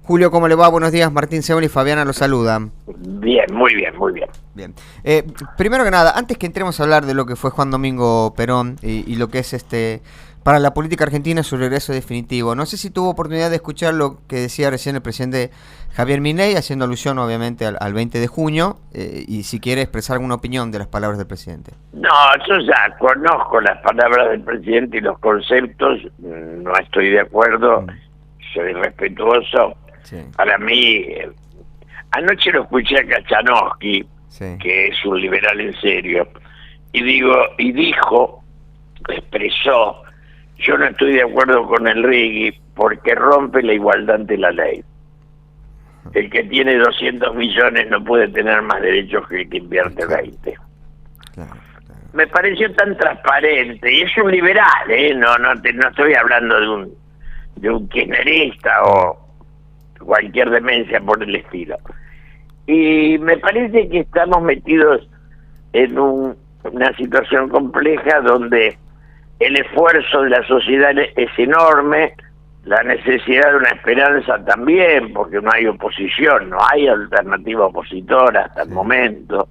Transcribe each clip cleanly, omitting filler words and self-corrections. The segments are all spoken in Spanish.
Julio, ¿cómo le va? Buenos días, Martín Seón y Fabiana lo saludan. Bien, muy bien, muy bien. Bien. Primero que nada, antes que entremos a hablar de lo que fue Juan Domingo Perón y lo que es para la política argentina su regreso definitivo, no sé si tuvo oportunidad de escuchar lo que decía recién el presidente Javier Milei, haciendo alusión obviamente al 20 de junio, y si quiere expresar alguna opinión de las palabras del presidente. No, yo ya conozco las palabras del presidente y los conceptos, no estoy de acuerdo, soy respetuoso. Sí. Para mí, anoche lo escuché a Kachanowski, Sí. que es un liberal en serio, y dijo, expresó, yo no estoy de acuerdo con el RIGI porque rompe la igualdad ante la ley. El que tiene 200 millones no puede tener más derechos que el que invierte 20. Claro. Me pareció tan transparente, y es un liberal, no estoy hablando de un kirchnerista o cualquier demencia por el estilo. Y me parece que estamos metidos en una situación compleja donde el esfuerzo de la sociedad es enorme, la necesidad de una esperanza también, porque no hay oposición, no hay alternativa opositora hasta el momento.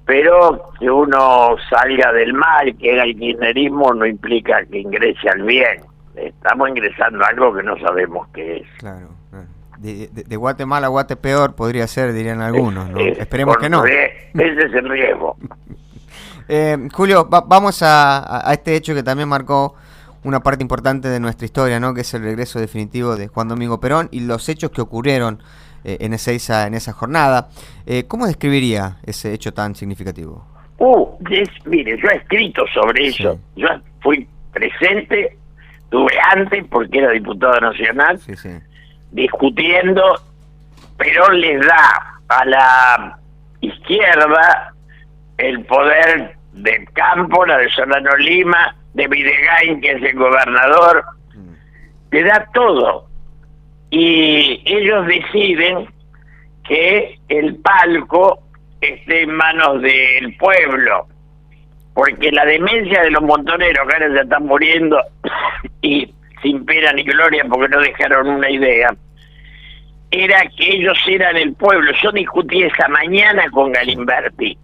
Pero que uno salga del mal, que era el kirchnerismo, no implica que ingrese al bien. Estamos ingresando a algo que no sabemos qué es. Claro. De Guatemala a Guatepeor podría ser, dirían algunos, ¿no? Esperemos que no. Ese es el riesgo. Julio, vamos a este hecho que también marcó una parte importante de nuestra historia, ¿no? Que es el regreso definitivo de Juan Domingo Perón y los hechos que ocurrieron en esa jornada. ¿Cómo describiría ese hecho tan significativo? Mire, yo he escrito sobre eso. Sí. Yo fui presente, estuve antes porque era diputado nacional, sí. discutiendo. Perón les da a la izquierda el poder del Cámpora, de Solano Lima, de Videgain, que es el gobernador, le da todo. Y ellos deciden que el palco esté en manos del pueblo, porque la demencia de los montoneros, que ahora se están muriendo y sin pena ni gloria porque no dejaron una idea, era que ellos eran el pueblo. Yo discutí esa mañana con Galimberti.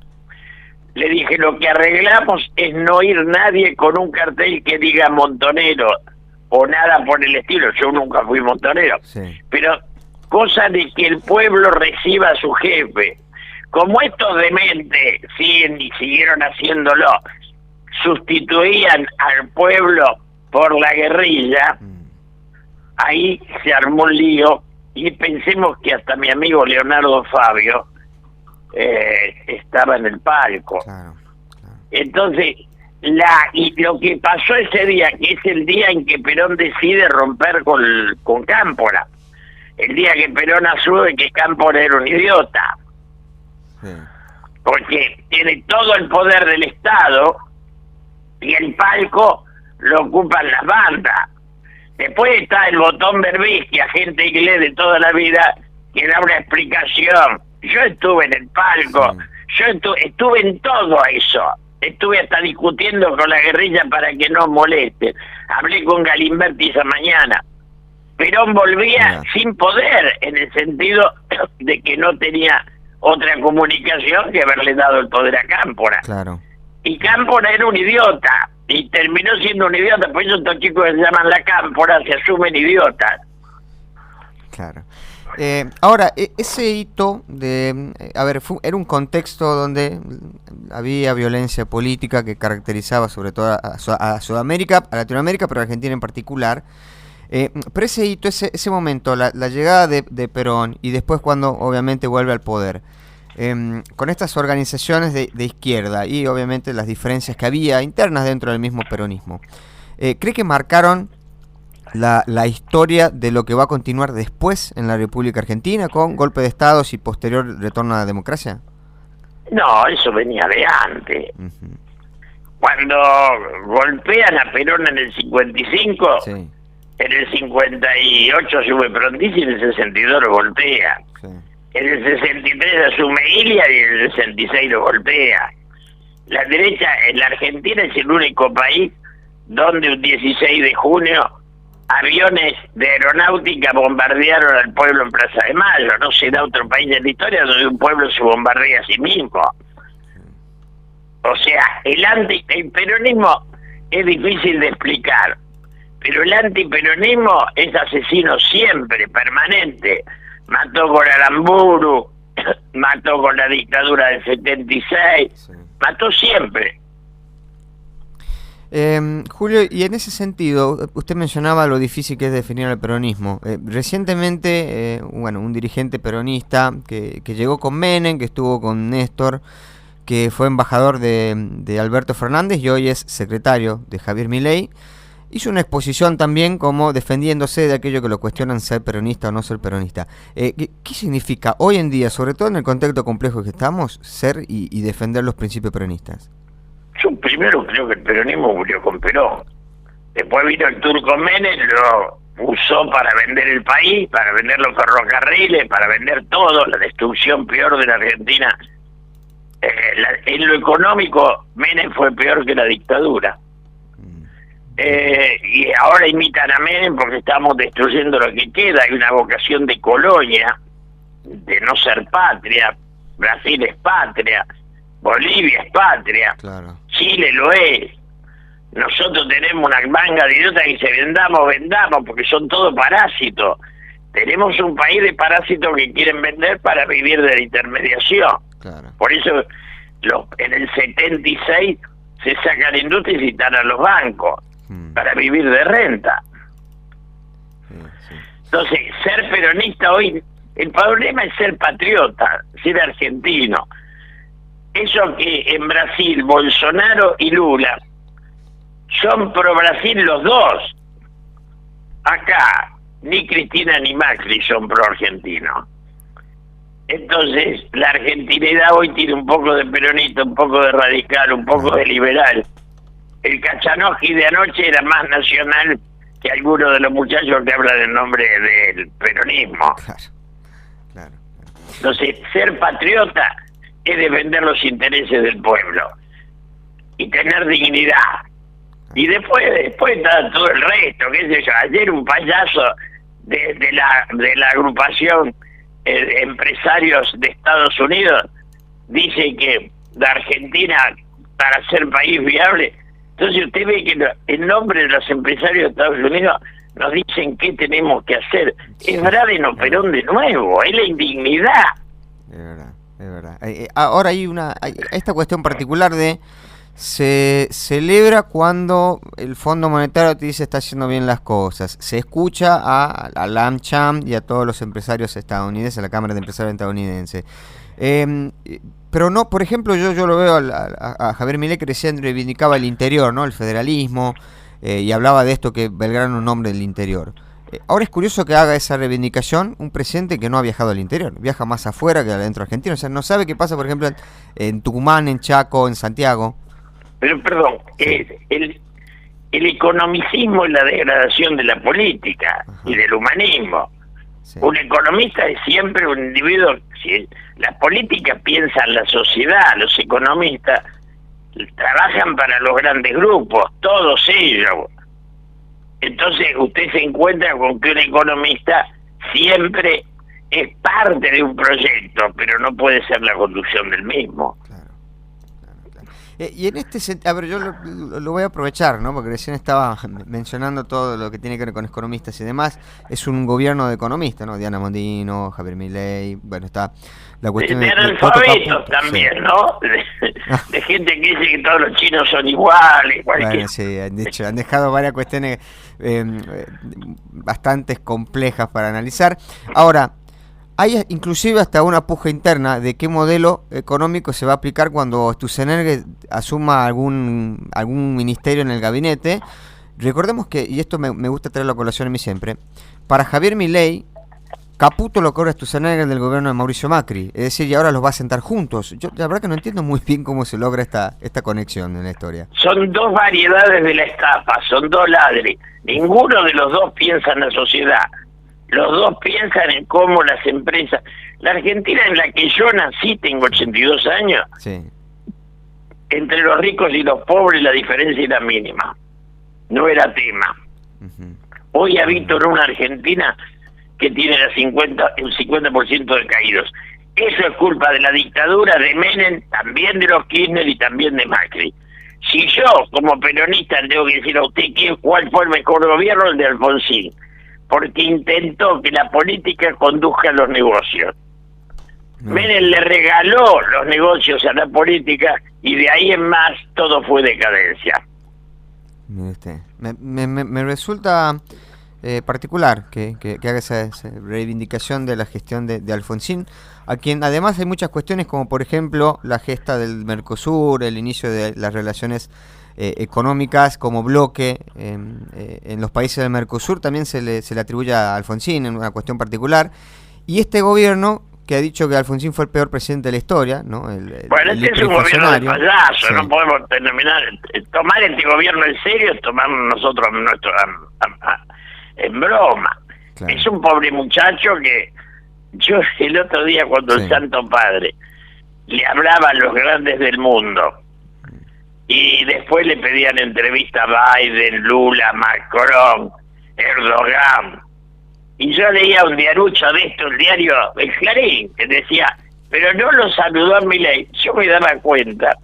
Le dije, lo que arreglamos es no ir nadie con un cartel que diga montonero o nada por el estilo. Yo nunca fui montonero. Sí. Pero cosa de que el pueblo reciba a su jefe. Como estos dementes siguen y siguieron haciéndolo, sustituían al pueblo por la guerrilla, ahí se armó un lío. Y pensemos que hasta mi amigo Leonardo Fabio estaba en el palco. Claro. Entonces, y lo que pasó ese día, que es el día en que Perón decide romper con Cámpora, el día que Perón asume que Cámpora era un idiota, Sí. porque tiene todo el poder del Estado y el palco lo ocupan las bandas. Después está el botón Berbisky, agente inglés de toda la vida, que da una explicación. Yo estuve en el palco, yo estuve en todo eso. Estuve hasta discutiendo con la guerrilla para que no moleste. Hablé con Galimberti esa mañana. Perón volvía sin poder, en el sentido de que no tenía otra comunicación que haberle dado el poder a Cámpora. Claro. Y Cámpora era un idiota. Y terminó siendo un idiota, por eso estos chicos que se llaman la Cámpora se asumen idiotas. Claro. Ahora, ese hito era un contexto donde había violencia política que caracterizaba sobre todo a Sudamérica, a Latinoamérica, pero a Argentina en particular. Pero ese hito, ese momento, la llegada de Perón y después cuando obviamente vuelve al poder, con estas organizaciones de izquierda y obviamente las diferencias que había internas dentro del mismo peronismo, ¿cree que marcaron la historia de lo que va a continuar después en la República Argentina con golpe de Estado y posterior retorno a la democracia? No, eso venía de antes. Cuando golpean a Perón en el 55, Sí. en el 58 sube Frondizi y en el 62 lo golpea. Sí. En el 63 asume Ilia y en el 66 lo golpea. La derecha en la Argentina es el único país donde un 16 de junio aviones de aeronáutica bombardearon al pueblo en Plaza de Mayo. No se da otro país en la historia donde un pueblo se bombardea a sí mismo. O sea, el peronismo es difícil de explicar, pero el antiperonismo es asesino siempre, permanente. Mató con Aramburu, mató con la dictadura del 76, sí. Mató siempre. Julio, y en ese sentido, usted mencionaba lo difícil que es definir el peronismo. Recientemente, un dirigente peronista que llegó con Menem, que estuvo con Néstor, que fue embajador de Alberto Fernández y hoy es secretario de Javier Milei, hizo una exposición también como defendiéndose de aquello que lo cuestionan ser peronista o no ser peronista. ¿Qué significa hoy en día, sobre todo en el contexto complejo que estamos, ser y defender los principios peronistas? Yo primero creo que el peronismo murió con Perón. Después vino el turco Menem, lo usó para vender el país, para vender los ferrocarriles, para vender todo, la destrucción peor de la Argentina. En lo económico, Menem fue peor que la dictadura. Y ahora imitan a Menem porque estamos destruyendo lo que queda. Hay una vocación de colonia, de no ser patria. Brasil es patria, Bolivia es patria, claro. Chile lo es. Nosotros tenemos una manga de idiotas que dice vendamos, porque son todos parásitos. Tenemos un país de parásitos que quieren vender para vivir de la intermediación. Claro. Por eso en el 76 se saca la industria y se instalan los bancos para vivir de renta. Sí. Entonces, ser peronista hoy, el problema es ser patriota, ser argentino. Eso que en Brasil Bolsonaro y Lula son pro Brasil los dos. Acá ni Cristina ni Macri son pro argentino. Entonces, la argentinidad hoy tiene un poco de peronista, un poco de radical, un poco de liberal. El Cachanowski de anoche era más nacional que alguno de los muchachos que hablan en nombre del peronismo. Claro. Entonces, ser patriota es defender los intereses del pueblo y tener dignidad. Y después está todo el resto, qué sé yo. Ayer un payaso de la agrupación empresarios de Estados Unidos dice que la Argentina, para ser país viable, entonces usted ve que en nombre de los empresarios de Estados Unidos nos dicen qué tenemos que hacer. Es Braden o Perón de nuevo, es la indignidad. Es verdad. Ahora hay esta cuestión particular de se celebra cuando el Fondo Monetario te dice está haciendo bien las cosas. Se escucha a la AmCham y a todos los empresarios estadounidenses, a la Cámara de Empresarios estadounidense. Pero no, por ejemplo, yo lo veo a Javier Milei que recién reivindicaba el interior, ¿no? El federalismo, y hablaba de esto que Belgrano es un hombre del interior. Ahora es curioso que haga esa reivindicación un presidente que no ha viajado al interior, viaja más afuera que adentro argentino, o sea, no sabe qué pasa, por ejemplo, en Tucumán, en Chaco, en Santiago. Pero perdón, sí. El economicismo es la degradación de la política. Ajá. Y del humanismo. Sí. Un economista es siempre un individuo. Si la política piensa en la sociedad, los economistas trabajan para los grandes grupos, todos ellos. Entonces usted se encuentra con que un economista siempre es parte de un proyecto, pero no puede ser la conducción del mismo. Claro. Y en este sentido, a ver, yo lo voy a aprovechar, ¿no? Porque recién estaba mencionando todo lo que tiene que ver con economistas y demás. Es un gobierno de economistas, ¿no? Diana Mondino, Javier Milei, bueno, está la cuestión de analfabetos también, sí. ¿No? De gente que dice que todos los chinos son iguales. Bueno, sí, han dejado varias cuestiones bastante complejas para analizar. Ahora, hay inclusive hasta una puja interna de qué modelo económico se va a aplicar cuando Sturzenegger asuma algún ministerio en el gabinete. Recordemos que, y esto me gusta traerlo a colación a mí siempre, para Javier Milei, Caputo lo cobra Sturzenegger del gobierno de Mauricio Macri, es decir, y ahora los va a sentar juntos. Yo la verdad que no entiendo muy bien cómo se logra esta conexión en la historia. Son dos variedades de la estafa, son dos ladres. Ninguno de los dos piensa en la sociedad. Los dos piensan en cómo las empresas... La Argentina en la que yo nací, tengo 82 años, sí. Entre los ricos y los pobres la diferencia era mínima. No era tema. Uh-huh. Hoy habito en una Argentina que tiene el 50% de caídos. Eso es culpa de la dictadura de Menem, también de los Kirchner y también de Macri. Si yo, como peronista, le tengo que decir a usted cuál fue el mejor gobierno, el de Alfonsín, porque intentó que la política conduzca a los negocios. Menem le regaló los negocios a la política y de ahí en más todo fue decadencia. Mire usted, me resulta particular que haga esa reivindicación de la gestión de Alfonsín, a quien además hay muchas cuestiones como por ejemplo la gesta del Mercosur, el inicio de las relaciones económicas como bloque en los países del Mercosur, también se le atribuye a Alfonsín en una cuestión particular, y este gobierno que ha dicho que Alfonsín fue el peor presidente de la historia, ¿no? Bueno, este es un gobierno de payaso, sí. No podemos terminar. Tomar este gobierno en serio es tomarnos nosotros en broma. Claro. Es un pobre muchacho que yo el otro día cuando el Santo Padre le hablaba a los grandes del mundo y después le pedían entrevista a Biden, Lula, Macron, Erdogan, y yo leía un diarucho de esto, el diario El Clarín, que decía, pero no lo saludó a Milei. Yo me daba cuenta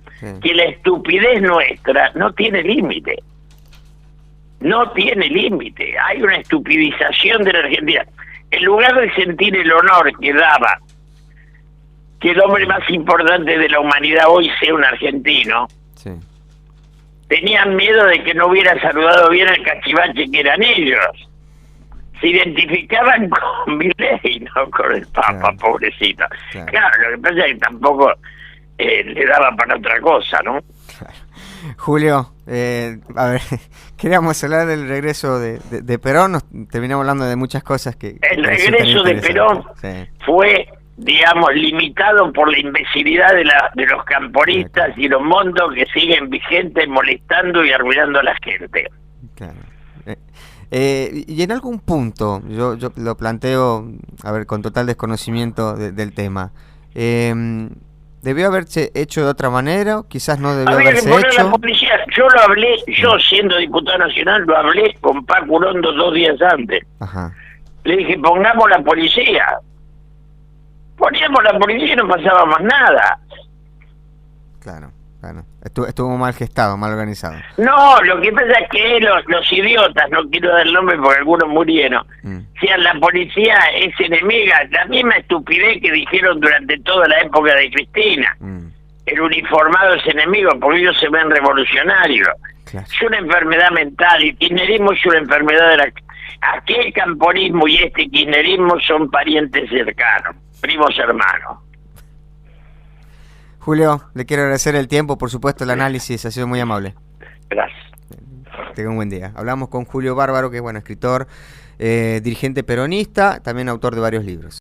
que la estupidez nuestra no tiene límite. No tiene límite. Hay una estupidización de la Argentina. En lugar de sentir el honor que daba que el hombre más importante de la humanidad hoy sea un argentino, tenían miedo de que no hubiera saludado bien al cachivache que eran ellos. Se identificaban con Milei, no con el Papa, pobrecito. Claro, lo que pasa es que tampoco le daba para otra cosa, ¿no? Claro. Julio, a ver, queríamos hablar del regreso de Perón, nos terminamos hablando de muchas cosas que... El regreso de Perón fue, digamos, limitado por la imbecilidad de los camporistas y los mondos que siguen vigentes molestando y arruinando a la gente. Claro. Y en algún punto, yo lo planteo, a ver, con total desconocimiento del tema, ¿debió haberse hecho de otra manera? Quizás no debió haberse hecho. La policía. Yo lo hablé, yo siendo diputado nacional, lo hablé con Paco Urondo 2 días antes. Ajá. Le dije, pongamos la policía. Poníamos la policía y no pasaba más nada. Claro. Bueno, estuvo mal gestado, mal organizado. No, lo que pasa es que los idiotas, no quiero dar el nombre porque algunos murieron, si la policía es enemiga, la misma estupidez que dijeron durante toda la época de Cristina. El uniformado es enemigo porque ellos se ven revolucionarios. Claro. Es una enfermedad mental, y el kirchnerismo es una enfermedad de la... Aquel camporismo y este kirchnerismo son parientes cercanos, primos hermanos. Julio, le quiero agradecer el tiempo, por supuesto el análisis, ha sido muy amable. Gracias. Tenga un buen día. Hablamos con Julio Bárbaro, que es escritor, dirigente peronista, también autor de varios libros.